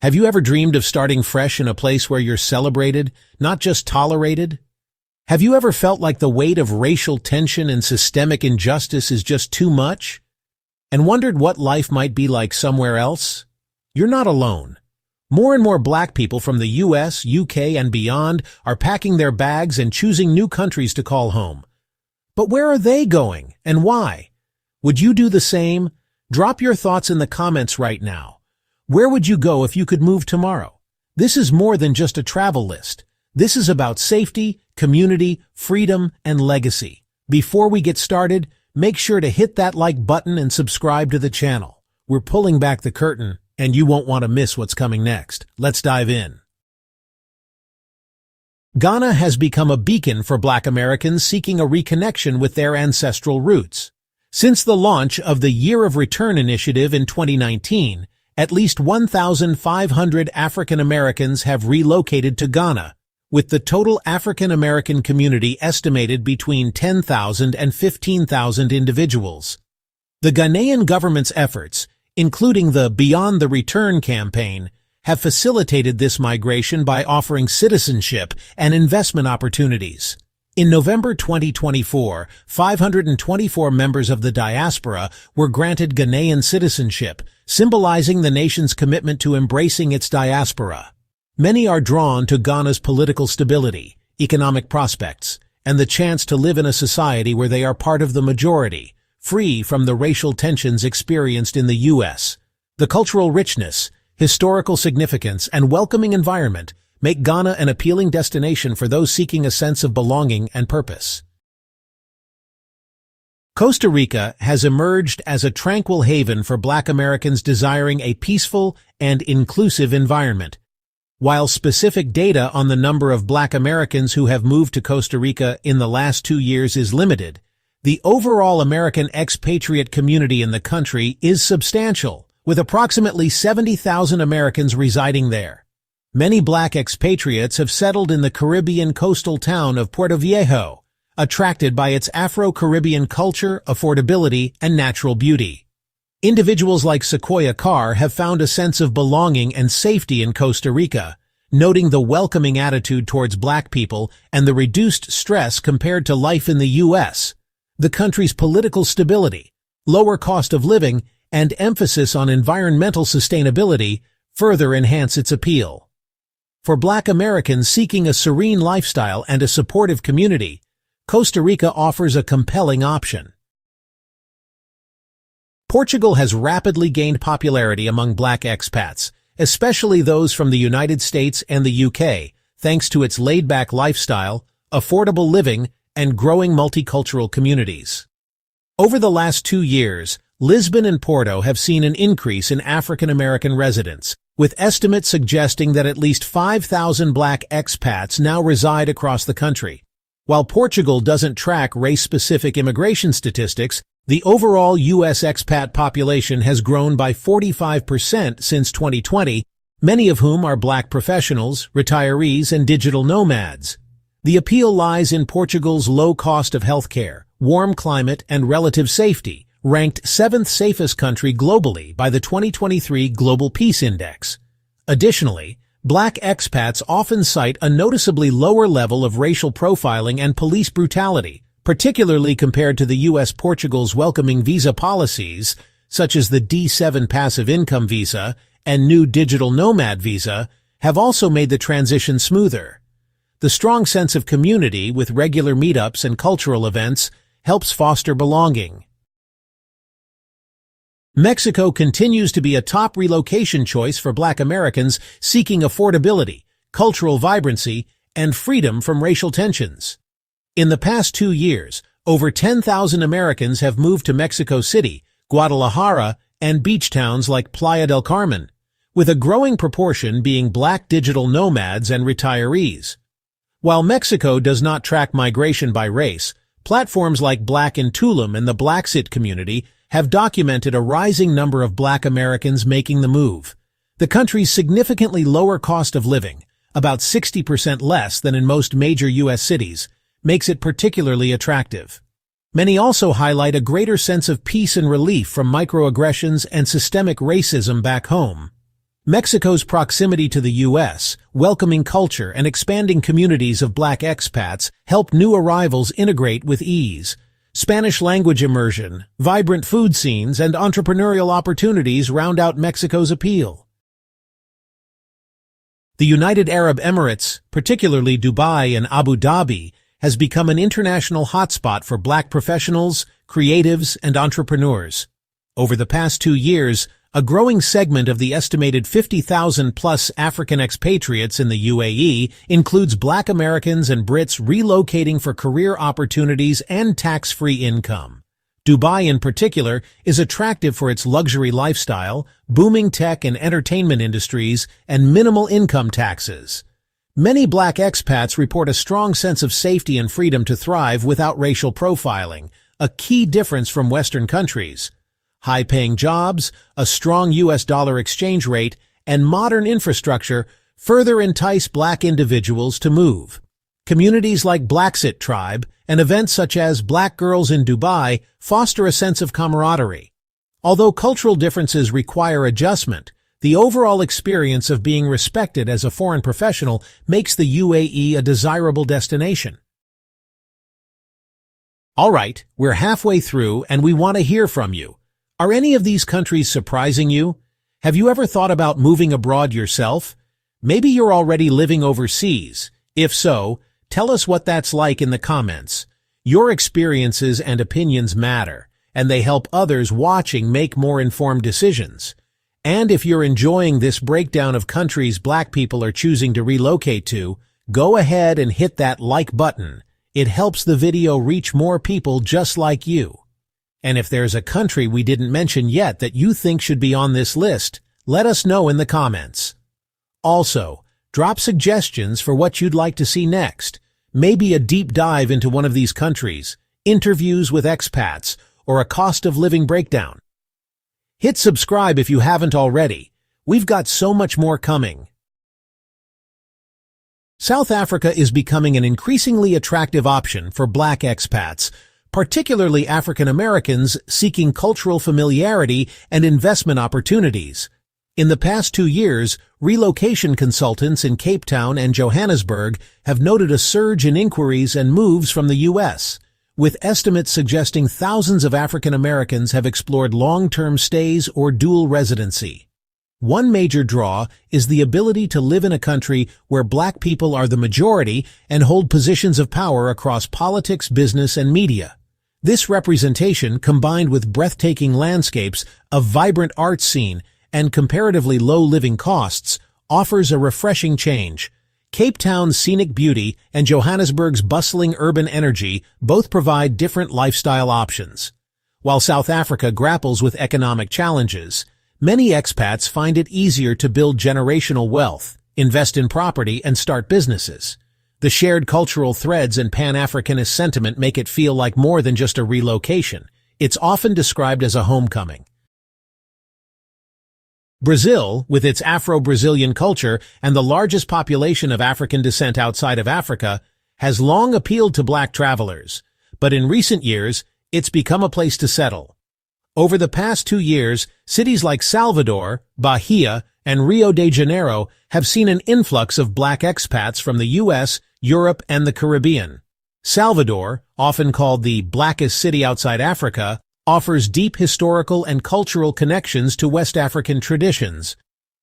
Have you ever dreamed of starting fresh in a place where you're celebrated, not just tolerated? Have you ever felt like the weight of racial tension and systemic injustice is just too much? And wondered what life might be like somewhere else? You're not alone. More and more Black people from the US, UK, and beyond are packing their bags and choosing new countries to call home. But where are they going, and why? Would you do the same? Drop your thoughts in the comments right now. Where would you go if you could move tomorrow? This is more than just a travel list. This is about safety, community, freedom, and legacy. Before we get started, make sure to hit that like button and subscribe to the channel. We're pulling back the curtain, and you won't want to miss what's coming next. Let's dive in. Ghana has become a beacon for Black Americans seeking a reconnection with their ancestral roots. Since the launch of the Year of Return initiative in 2019, at least 1,500 African Americans have relocated to Ghana, with the total African American community estimated between 10,000 and 15,000 individuals. The Ghanaian government's efforts, including the Beyond the Return campaign, have facilitated this migration by offering citizenship and investment opportunities. In November 2024, 524 members of the Diaspora were granted Ghanaian citizenship, symbolizing the nation's commitment to embracing its diaspora. Many are drawn to Ghana's political stability, economic prospects, and the chance to live in a society where they are part of the majority, free from the racial tensions experienced in the U.S. The cultural richness, historical significance, and welcoming environment make Ghana an appealing destination for those seeking a sense of belonging and purpose. Costa Rica has emerged as a tranquil haven for Black Americans desiring a peaceful and inclusive environment. While specific data on the number of Black Americans who have moved to Costa Rica in the last 2 years is limited, the overall American expatriate community in the country is substantial, with approximately 70,000 Americans residing there. Many Black expatriates have settled in the Caribbean coastal town of Puerto Viejo, attracted by its Afro-Caribbean culture, affordability, and natural beauty. Individuals like Sequoia Carr have found a sense of belonging and safety in Costa Rica, noting the welcoming attitude towards Black people and the reduced stress compared to life in the U.S. The country's political stability, lower cost of living, and emphasis on environmental sustainability further enhance its appeal. For Black Americans seeking a serene lifestyle and a supportive community, Costa Rica offers a compelling option. Portugal has rapidly gained popularity among Black expats, especially those from the United States and the UK, thanks to its laid-back lifestyle, affordable living, and growing multicultural communities. Over the last 2 years, Lisbon and Porto have seen an increase in African American residents, with estimates suggesting that at least 5,000 Black expats now reside across the country. While Portugal doesn't track race-specific immigration statistics, the overall U.S. expat population has grown by 45% since 2020, many of whom are Black professionals, retirees, and digital nomads. The appeal lies in Portugal's low cost of healthcare, warm climate, and relative safety, ranked 7th safest country globally by the 2023 Global Peace Index. Additionally, Black expats often cite a noticeably lower level of racial profiling and police brutality, particularly compared to the U.S. Portugal's welcoming visa policies, such as the D7 passive income visa and new digital nomad visa, have also made the transition smoother. The strong sense of community with regular meetups and cultural events helps foster belonging. Mexico continues to be a top relocation choice for Black Americans seeking affordability, cultural vibrancy, and freedom from racial tensions. In the past 2 years, over 10,000 Americans have moved to Mexico City, Guadalajara, and beach towns like Playa del Carmen, with a growing proportion being Black digital nomads and retirees. While Mexico does not track migration by race, platforms like Black in Tulum and the Blaxit community have documented a rising number of Black Americans making the move. The country's significantly lower cost of living, about 60% less than in most major U.S. cities, makes it particularly attractive. Many also highlight a greater sense of peace and relief from microaggressions and systemic racism back home. Mexico's proximity to the U.S., welcoming culture and expanding communities of Black expats help new arrivals integrate with ease. Spanish language immersion, vibrant food scenes, and entrepreneurial opportunities round out Mexico's appeal. The United Arab Emirates, particularly Dubai and Abu Dhabi, has become an international hotspot for Black professionals, creatives, and entrepreneurs. Over the past 2 years, a growing segment of the estimated 50,000-plus African expatriates in the UAE includes Black Americans and Brits relocating for career opportunities and tax-free income. Dubai in particular is attractive for its luxury lifestyle, booming tech and entertainment industries, and minimal income taxes. Many Black expats report a strong sense of safety and freedom to thrive without racial profiling, a key difference from Western countries. High-paying jobs, a strong U.S. dollar exchange rate, and modern infrastructure further entice Black individuals to move. Communities like Blaxit tribe and events such as Black Girls in Dubai foster a sense of camaraderie. Although cultural differences require adjustment, the overall experience of being respected as a foreign professional makes the UAE a desirable destination. All right, we're halfway through and we want to hear from you. Are any of these countries surprising you? Have you ever thought about moving abroad yourself? Maybe you're already living overseas. If so, tell us what that's like in the comments. Your experiences and opinions matter, and they help others watching make more informed decisions. And if you're enjoying this breakdown of countries Black people are choosing to relocate to, go ahead and hit that like button. It helps the video reach more people just like you. And if there's a country we didn't mention yet that you think should be on this list, let us know in the comments. Also, drop suggestions for what you'd like to see next. Maybe a deep dive into one of these countries, interviews with expats, or a cost of living breakdown. Hit subscribe if you haven't already. We've got so much more coming. South Africa is becoming an increasingly attractive option for Black expats, particularly African Americans seeking cultural familiarity and investment opportunities. In the past 2 years, relocation consultants in Cape Town and Johannesburg have noted a surge in inquiries and moves from the U.S., with estimates suggesting thousands of African Americans have explored long-term stays or dual residency. One major draw is the ability to live in a country where Black people are the majority and hold positions of power across politics, business, and media. This representation, combined with breathtaking landscapes, a vibrant art scene, and comparatively low living costs, offers a refreshing change. Cape Town's scenic beauty and Johannesburg's bustling urban energy both provide different lifestyle options. While South Africa grapples with economic challenges, many expats find it easier to build generational wealth, invest in property, and start businesses. The shared cultural threads and Pan-Africanist sentiment make it feel like more than just a relocation. It's often described as a homecoming. Brazil, with its Afro-Brazilian culture and the largest population of African descent outside of Africa, has long appealed to Black travelers, but in recent years, it's become a place to settle. Over the past 2 years, cities like Salvador, Bahia, and Rio de Janeiro have seen an influx of Black expats from the U.S., Europe, and the Caribbean. Salvador, often called the blackest city outside Africa, offers deep historical and cultural connections to West African traditions.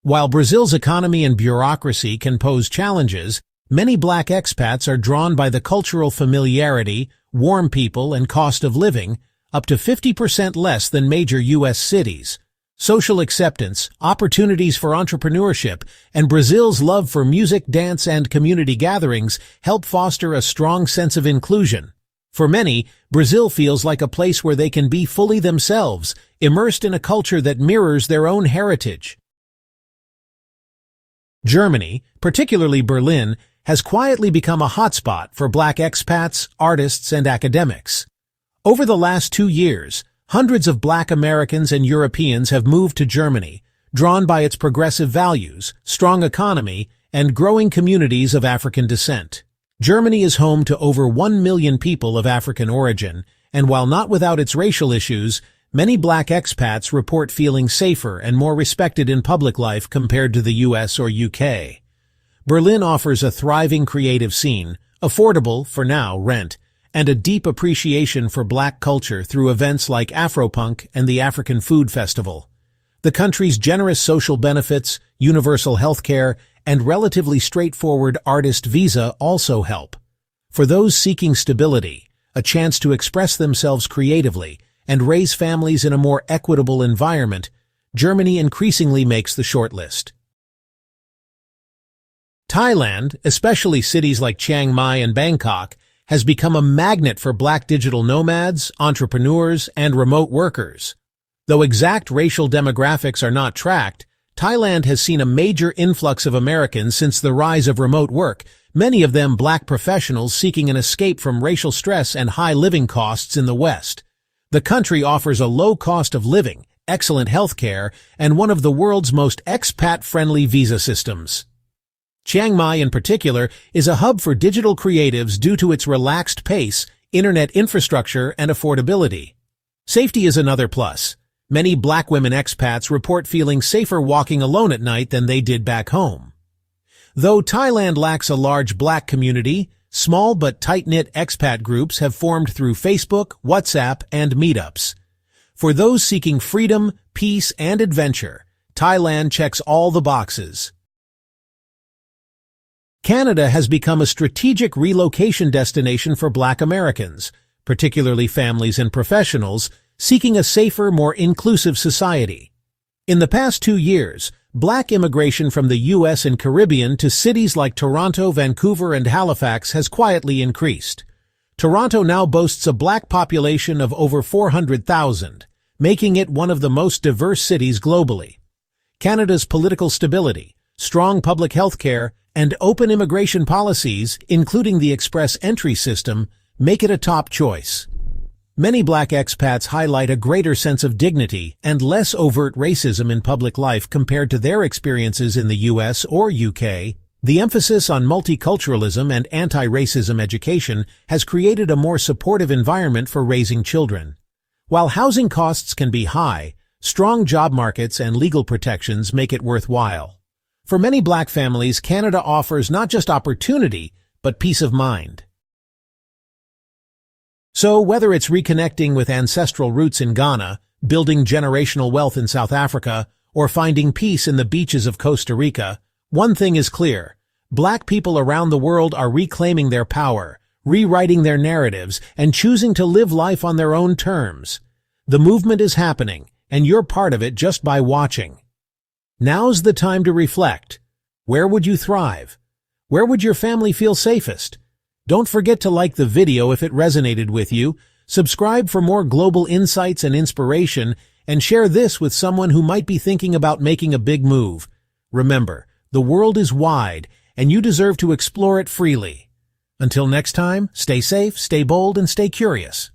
While Brazil's economy and bureaucracy can pose challenges, many Black expats are drawn by the cultural familiarity, warm people, and cost of living, up to 50% less than major U.S. cities. Social acceptance, opportunities for entrepreneurship, and Brazil's love for music, dance, and community gatherings help foster a strong sense of inclusion. For many, Brazil feels like a place where they can be fully themselves, immersed in a culture that mirrors their own heritage. Germany, particularly Berlin, has quietly become a hotspot for Black expats, artists, and academics. Over the last 2 years, hundreds of Black Americans and Europeans have moved to Germany, drawn by its progressive values, strong economy, and growing communities of African descent. Germany is home to over 1 million people of African origin, and while not without its racial issues, Many black expats report feeling safer and more respected in public life compared to the US or UK. Berlin offers a thriving creative scene, affordable, for now, rent, and a deep appreciation for black culture through events like Afropunk and the African Food Festival. The country's generous social benefits, universal healthcare, and relatively straightforward artist visa also help. For those seeking stability, a chance to express themselves creatively, and raise families in a more equitable environment, Germany increasingly makes the shortlist. Thailand, especially cities like Chiang Mai and Bangkok, has become a magnet for black digital nomads, entrepreneurs, and remote workers. Though exact racial demographics are not tracked, Thailand has seen a major influx of Americans since the rise of remote work, many of them black professionals seeking an escape from racial stress and high living costs in the West. The country offers a low cost of living, excellent health care, and one of the world's most expat-friendly visa systems. Chiang Mai, in particular, is a hub for digital creatives due to its relaxed pace, internet infrastructure, and affordability. Safety is another plus. Many black women expats report feeling safer walking alone at night than they did back home. Though Thailand lacks a large black community, small but tight-knit expat groups have formed through Facebook, WhatsApp, and meetups. For those seeking freedom, peace, and adventure, Thailand checks all the boxes. Canada has become a strategic relocation destination for black Americans, particularly families and professionals, seeking a safer, more inclusive society. In the past 2 years, black immigration from the U.S. and Caribbean to cities like Toronto, Vancouver, and Halifax has quietly increased. Toronto now boasts a black population of over 400,000, making it one of the most diverse cities globally. Canada's political stability, strong public health care, and open immigration policies, including the express entry system, make it a top choice. Many black expats highlight a greater sense of dignity and less overt racism in public life compared to their experiences in the US or UK. The emphasis on multiculturalism and anti-racism education has created a more supportive environment for raising children. While housing costs can be high, strong job markets and legal protections make it worthwhile. For many black families, Canada offers not just opportunity, but peace of mind. So whether it's reconnecting with ancestral roots in Ghana, building generational wealth in South Africa, or finding peace in the beaches of Costa Rica, one thing is clear: black people around the world are reclaiming their power, rewriting their narratives, and choosing to live life on their own terms. The movement is happening, and you're part of it just by watching. Now's the time to reflect. Where would you thrive? Where would your family feel safest? Don't forget to like the video if it resonated with you, subscribe for more global insights and inspiration, and share this with someone who might be thinking about making a big move. Remember, the world is wide, and you deserve to explore it freely. Until next time, stay safe, stay bold, and stay curious.